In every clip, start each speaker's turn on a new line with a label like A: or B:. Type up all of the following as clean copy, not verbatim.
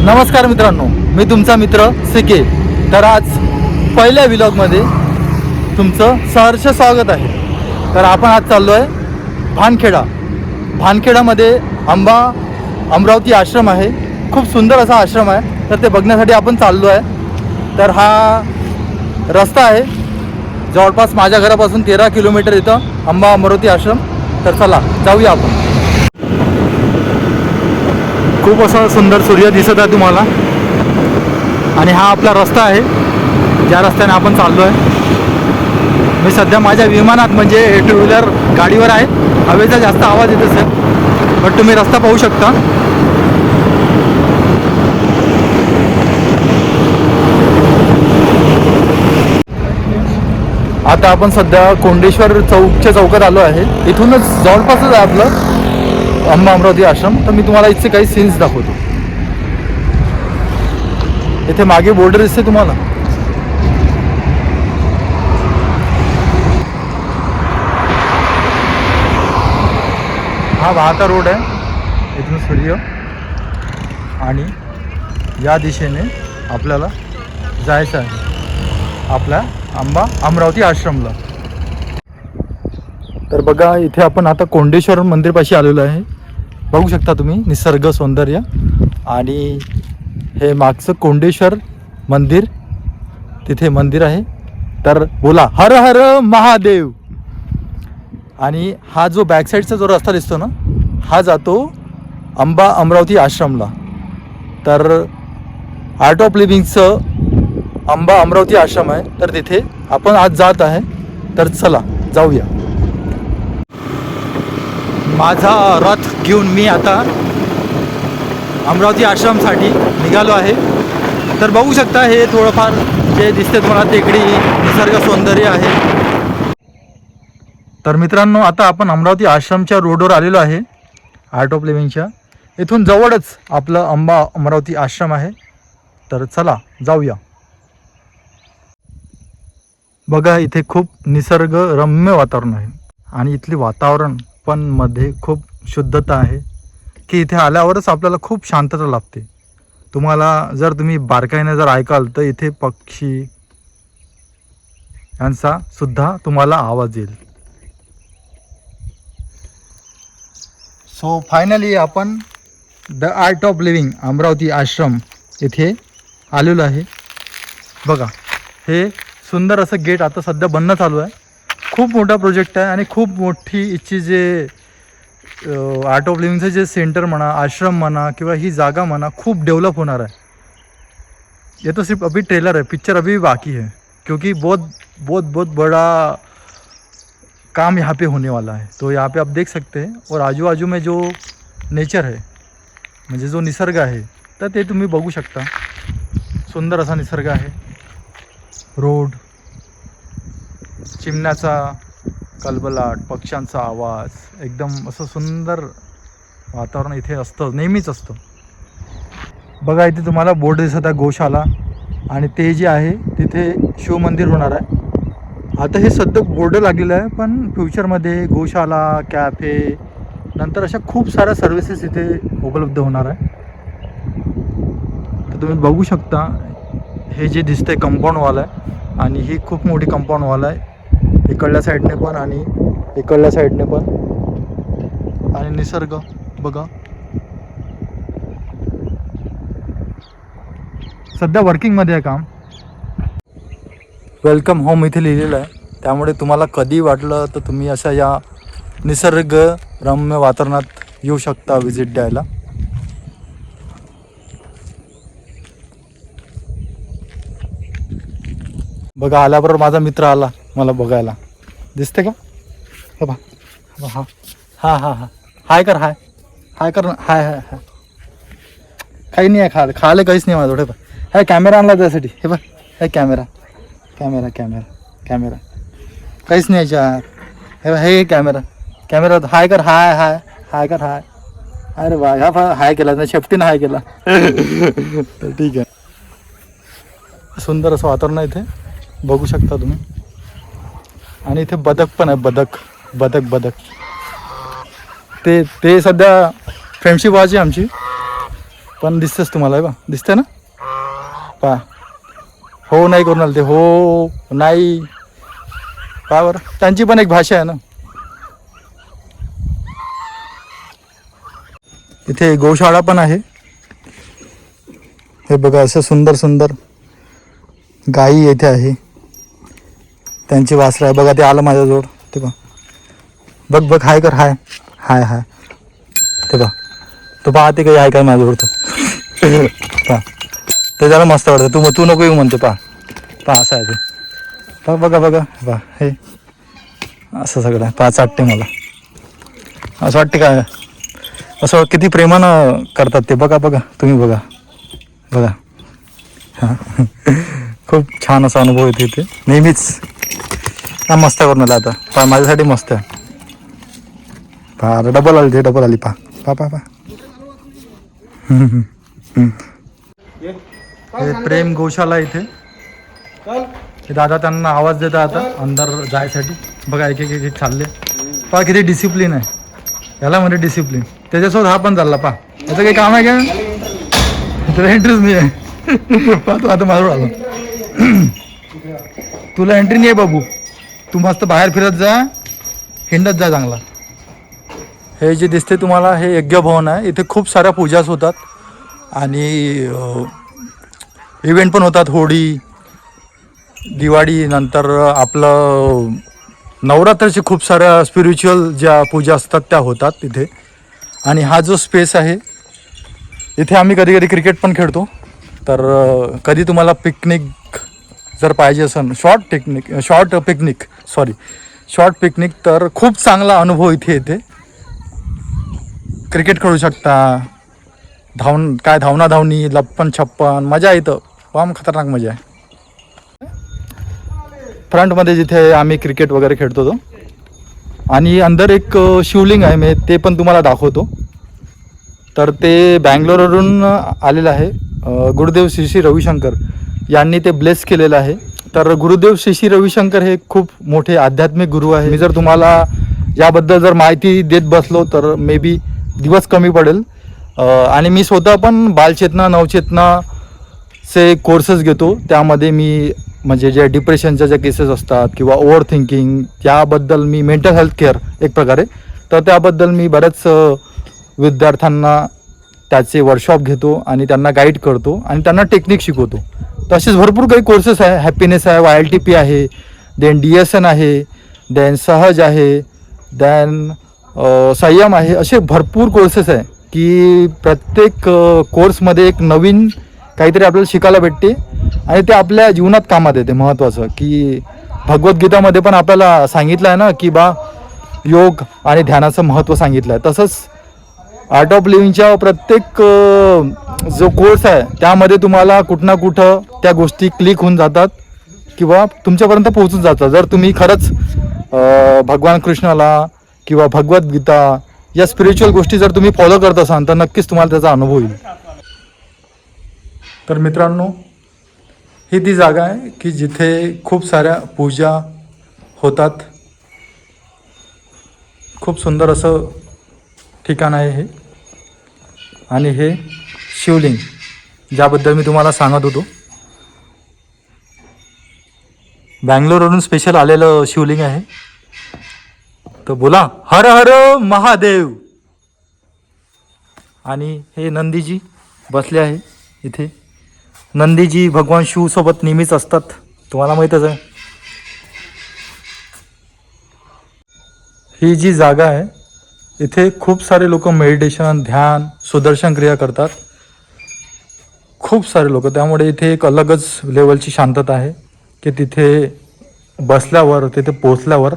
A: नमस्कार मित्रांनो, मी तुमचा मित्र सिके. तर आज पहिल्या व्लॉगमध्ये तुमचं सहर्ष स्वागत आहे. तर आपण आज चाललो आहे भानखेडामध्ये अमरावती आश्रम आहे. खूप सुंदर असा आश्रम आहे. तर ते बघण्यासाठी आपण चाललो आहे. तर हा रस्ता आहे जवळपास माझ्या घरापासून 13 किलोमीटर इथं अमरावती आश्रम. तर चला जाऊया आपण. खूप असा सुंदर सूर्य दिसत आहे तुम्हाला. आणि हा आपला रस्ता आहे ज्या रस्त्याने आपण चाललो आहे. मी सध्या माझ्या विमानात म्हणजे 2 व्हीलर गाडीवर आहे. हवेचा जास्त आवाज येत असेल पण तुम्ही रस्ता पाहू शकता. आता आपण सध्या कोंडेश्वर चौकात आलो आहे. इथूनच जवळपासच आहे आपलं अमरावती आश्रम. तर मी तुम्हाला इथचे काही सीन्स दाखवतो. इथे मागे बॉर्डर दिसते तुम्हाला. हा वाहता रोड आहे. इथून सूर्य आणि या दिशेने आपल्याला जायचं आहे आपल्या अमरावती आश्रमला. तर बघा इथे आपण आता कोंडेश्वर मंदिरपाशी आलेलो आहे. बघू शकता तुम्ही निसर्ग सौंदर्य. आणि हे मागचं कोंडेश्वर मंदिर, तिथे मंदिर आहे. तर बोला हर हर महादेव. आणि हा जो बॅक साईडचा जो रस्ता दिसतो ना, हा जातो अमरावती आश्रमला. तर आर्ट ऑफ लिव्हिंगचं अमरावती आश्रम आहे. तर तिथे आपण आज जात आहे. तर चला जाऊया. माझा रथ घेऊन मी आता अमरावती आश्रमसाठी निघालो आहे. तर बघू शकता हे थोडंफार जे दिसते तुम्हाला टेकडी, निसर्ग सौंदर्य आहे. तर मित्रांनो आता आपण अमरावती आश्रमच्या रोडवर आलेलो आहे, आर्ट ऑफ लिव्हिंगच्या. इथून जवळच आपलं अमरावती आश्रम आहे. तर चला जाऊया. बघा इथे खूप निसर्गरम्य वातावरण आहे. आणि इथले वातावरण पण मध्ये खूप शुद्धता आहे की इथे आल्यावरच आपल्याला खूप शांतता लाभते. तुम्हाला जर तुम्ही बारकाईने जर ऐकाल तर इथे पक्षी यांचा सुद्धा तुम्हाला आवाज येईल. सो फायनली आपण the Art of Living Amravati ashram इथे आलेलो आहे. बघा हे सुंदर असं गेट आता सध्या बनणं चालू आहे. खूप मोठा प्रोजेक्ट आहे आणि खूप मोठी इथची जे आर्ट ऑफ लिव्हिंगचं जे सेंटर म्हणा, आश्रम म्हणा किंवा ही जागा म्हणा, खूप डेवलप होणार आहे. ये तो सिर्फ अभी ट्रेलर है, पिक्चर अभी भी बाकी है क्योंकि बहुत बड़ा काम यहाँ पे होने वाला है. तो यहाँ पे आप देख सकते हैं. और आजू बाजू में जो नेचर है म्हणजे जो निसर्ग आहे तर ते तुम्ही बघू शकता. सुंदर असा निसर्ग आहे. रोड, चिमण्याचा कलबलाट, पक्ष्यांचा आवाज, एकदम असं सुंदर वातावरण इथे असतं, नेहमीच असतं. बघा इथे तुम्हाला बोर्ड दिसत आहे गोशाला. आणि ते जे आहे तिथे शिवमंदिर होणार आहे. आता हे सध्या बोर्ड लागलेलं आहे पण फ्युचरमध्ये गोशाला, कॅफे, नंतर अशा खूप साऱ्या सर्व्हिसेस इथे उपलब्ध होणार आहे. तर तुम्ही बघू शकता हे जे दिसतंय कंपाऊंड वॉल आहे. आणि ही खूप मोठी कंपाऊंड वॉल आहे इकडल्या साईडने पण आणि इकडल्या साईडने पण. आणि निसर्ग बघा सध्या वर्किंगमध्ये आहे काम. वेलकम होम इथे लिहिलेलं आहे. त्यामुळे तुम्हाला कधी वाटलं तर तुम्ही अशा या निसर्गरम्य वातावरणात येऊ शकता व्हिजिट द्यायला. बघा आल्याबरोबर माझा मित्र आला मला बघायला. दिसते का? हे बा हां हां हां हां हाय कर, हाय कर ना. हाय हाय हाय. काही नाही आहे खायला काहीच नाही माझं. थोडे हाय कॅमेरा आणला त्यासाठी. हे बघ हे कॅमेरा काहीच नाही याच्यात. हे बघ हे कॅमेरा हाय कर. हाय कर. अरे वा ह्या हाय केला ना, शेफ्टीनं हाय केला. तर ठीक आहे. सुंदर असं वातावरण आहे इथे, बघू शकता तुम्ही. आणि इथे बदक पण आहे. बदक ते सध्या फ्रेंडशिप व्हायची आमची. पण दिसतेच तुम्हाला बा, दिसते ना पा. हो नाही करून आलं ते, हो नाही का बरं, त्यांची पण एक भाषा आहे ना. इथे गोशाळा पण आहे. हे बघा असं सुंदर सुंदर गायी येथे आहे. त्यांची वासरं आहे बघा, ते आलं माझ्याजवळ ते बघ. बघ बघ हाय कर, हाय हाय हाय ते बघ. तो पाहते काही आहे काय माझ्याजवळ तो. पा ते जरा मस्त वाटतं. तू नको येऊ म्हणते पा. असं आहे ते. बघा बघा बा, हे असं सगळं पाच वाटते मला. असं वाटते काय, असं किती प्रेमानं करतात ते. बघा बघा तुम्ही बघा बघा. हां खूप छान असा अनुभव येते इथे नेहमीच. हा मस्त करून आला आता पा, माझ्यासाठी मस्त आहे पा. डबल आली ते, डबल आली पा पा पा पा. हे प्रेम गोशाला इथे. हे दादा त्यांना आवाज देतात आता अंदर जायसाठी. बघा एक एक एक चालले पा. किती डिसिप्लिन आहे याला, म्हणजे डिसिप्लिन. त्याच्यासोबत हा पण चालला पा. याचं काही काम आहे का, तुला एंट्रीच नाही आहे. पा तू आता माझ्यावर आला. तुला एंट्री नाही आहे बाबू. तू मस्त बाहेर फिरत जा, हिंडत जा चांगला. हे जे दिसते तुम्हाला हे यज्ञभवन आहे. इथे खूप साऱ्या पूजाच होतात आणि इव्हेंट पण होतात. होळी, दिवाळी, नंतर आपलं नवरात्राचे खूप साऱ्या स्पिरिच्युअल ज्या पूजा असतात त्या होतात तिथे. आणि हा जो स्पेस आहे इथे आम्ही कधी कधी क्रिकेट पण खेळतो. तर कधी तुम्हाला पिकनिक जर पाहिजे असेल, शॉर्ट पिकनिक तर खूप चांगला अनुभव इथे येते. क्रिकेट खेळू शकता, धावणी, लप्पन छप्पन, मजा येतं. वाम खतरनाक मजा आहे. फ्रंटमध्ये जिथे आम्ही क्रिकेट वगैरे खेळतो तो. आणि अंदर एक शिवलिंग आहे, मी ते पण तुम्हाला दाखवतो. तर ते बँगलोरवरून आलेलं आहे. गुरुदेव श्री श्री रविशंकर यांनी ते ब्लेस केलेलं आहे. तर गुरुदेव श्री श्री रविशंकर हे खूप मोठे आध्यात्मिक गुरु आहे. मी जर तुम्हाला याबद्दल जर माहिती देत बसलो तर मे बी दिवस कमी पडेल. आणि मी स्वतः पण बालचेतना, नवचेतनाचे कोर्सेस घेतो. त्यामध्ये मी म्हणजे जे डिप्रेशनच्या ज्या केसेस असतात किंवा ओव्हर थिंकिंग, त्याबद्दल मी मेंटल हेल्थ केअर एक प्रकारे, तर त्याबद्दल मी बऱ्याच विद्यार्थ्यांना त्याचे वर्कशॉप घेतो आणि त्यांना गाईड करतो आणि त्यांना टेक्निक शिकवतो. तसेच भरपूर काही कोर्सेस आहे. हॅपीनेस आहे, YLTP आहे, देन DSN आहे, देन सहज आहे, देन संयम आहे. असे भरपूर कोर्सेस आहे की प्रत्येक कोर्समध्ये एक नवीन काहीतरी आपल्याला शिकायला भेटते आणि ते आपल्या जीवनात कामात येते. महत्त्वाचं की भगवद्गीतामध्ये पण आपल्याला सांगितलं आहे ना की बा योग आणि ध्यानाचं महत्त्व सांगितलं आहे. तसंच आर्ट ऑफ लिव्हिंगच्या प्रत्येक जो कोर्स आहे त्यामध्ये तुम्हाला कुठं ना कुठं त्या गोष्टी क्लिक होऊन जातात किंवा तुमच्यापर्यंत पोहोचून जातात. जर तुम्ही खरंच भगवान कृष्णाला किंवा भगवद्गीता या स्पिरिच्युअल गोष्टी जर तुम्ही फॉलो करत असाल तर नक्कीच तुम्हाला त्याचा अनुभव येईल. तर मित्रांनो, ही ती जागा आहे की जिथे खूप साऱ्या पूजा होतात. खूप सुंदर असं ठिकाण आहे हे. आणि हे शिवलिंग ज्याबद्दल मी तुम्हाला सांगत होतो, बँगलोरवरून स्पेशल आलेलं शिवलिंग आहे. तर बोला हर हर महादेव. आणि हे नंदीजी बसले आहे इथे. नंदीजी भगवान शिवसोबत नेहमीच असतात, तुम्हाला माहीतच आहे. ही जी जागा आहे इथे खूप सारे लोक मेडिटेशन, ध्यान, सुदर्शन क्रिया करतात. खूप सारे लोक. त्यामुळे इथे एक अलगच लेवलची शांतता आहे की तिथे बसल्यावर, तिथे पोचल्यावर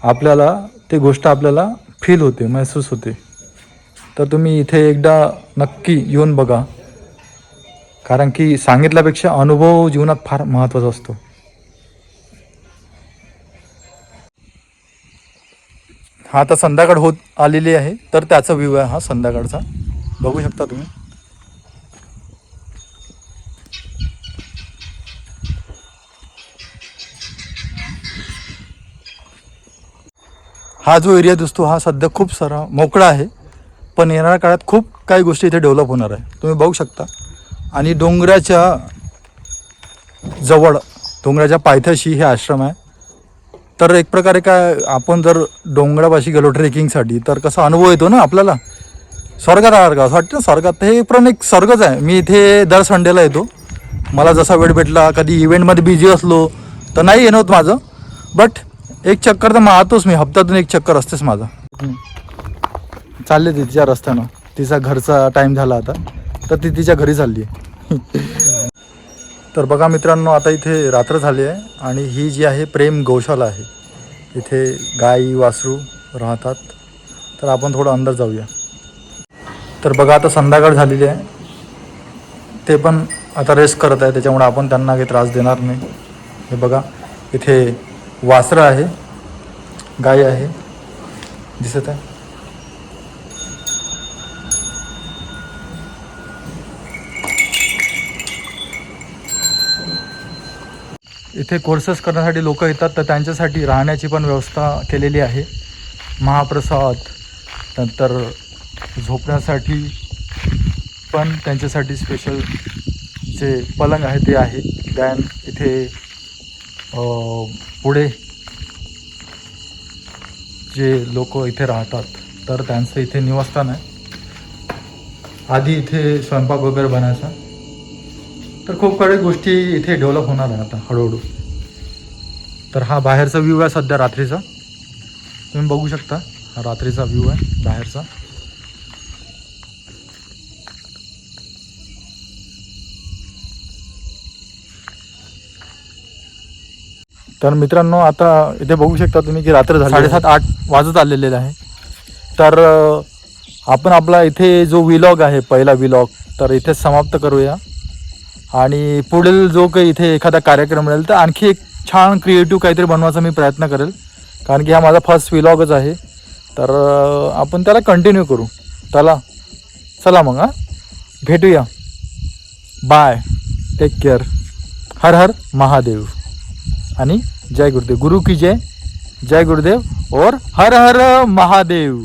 A: आपल्याला ती गोष्ट आपल्याला फील होते, महसूस होते. तर तुम्ही इथे एकदा नक्की येऊन बघा, कारण की सांगितल्यापेक्षा अनुभव जीवनात फार महत्त्वाचा असतो. हा आता संध्याकाळ होत आलेली आहे, तर त्याचा व्ह्यू आहे हा संध्याकाळचा. बघू शकता तुम्ही. हा जो एरिया दिसतो हा सध्या खूप सारा मोकळा आहे. पण येणाऱ्या काळात खूप काही गोष्टी इथे डेव्हलप होणार आहे, तुम्ही बघू शकता. आणि डोंगराच्या जवळ, डोंगराच्या पायथ्याशी हे आश्रम आहे. तर एक प्रकारे काय, आपण जर डोंगरापाशी गेलो ट्रेकिंगसाठी तर कसा अनुभव येतो ना आपल्याला, स्वर्गात आल्यासारखं असं वाटतं ना. स्वर्गात हे पण एक स्वर्गच आहे. मी इथे दर संडेला येतो, मला जसा वेळ भेटला. कधी इव्हेंटमध्ये बिझी असलो तर नाही येणं होत माझं, बट एक चक्कर तर मारतोच मी, हप्त्यातून एक चक्कर असतेच माझा. चालले तिच्या रस्त्यानं, तिचा घरचा टाईम झाला आता, तर ती तिच्या घरी चालली आहे. तर बघा मित्रांनो, आता इथे रात्र झाली आहे आणि ही जी आहे प्रेम गौशाला आहे. इथे गाई वासरू राहतात. तर आपण थोडं अंदर जाऊया. तर बघा आता संध्याकाळ झालेली आहे, ते पण आता रेस्ट करत आहे, त्याच्यामुळे आपण त्यांना काही त्रास देणार नाही. हे बघा इथे वासरं आहे, गाय आहे, दिसत आहे. इथे कोर्सेस करण्यासाठी लोक येतात, तर त्यांच्यासाठी राहण्याची पण व्यवस्था केलेली आहे. महाप्रसाद, नंतर झोपण्यासाठी पण त्यांच्यासाठी स्पेशल जे पलंग आहे ते आहे. दॅन इथे पुढे जे लोक इथे राहतात तर त्यांचं इथे निवासस्थान आहे. आधी इथे स्वयंपाक वगैरे बनायचा. तर खूप काही गोष्टी इथे डेव्हलप होणार आहे आता हळूहळू. तर हा बाहेरचा व्ह्यू आहे सध्या रात्रीचा, तुम्ही बघू शकता. हा रात्रीचा व्ह्यू आहे बाहेरचा. तर मित्रांनो, आता इथे बघू शकता तुम्ही की रात्र झाली, 7:30-8 वाजत आलेले आहे. तर आपण आपला इथे जो व्लॉग आहे, पहिला व्लॉग, तर इथेच समाप्त करूया. आणि पुढील जो काही इथे एखादा कार्यक्रम मिळेल तर आणखी एक छान क्रिएटिव्ह काहीतरी बनवायचा मी प्रयत्न करेल, कारण की हा माझा फर्स्ट व्लॉगच आहे. तर आपण त्याला कंटिन्यू करू. चला मग, भेटूया. Bye, take care. हर हर महादेव आणि जय गुरुदेव. गुरु की जय, जय गुरुदेव और हर हर महादेव.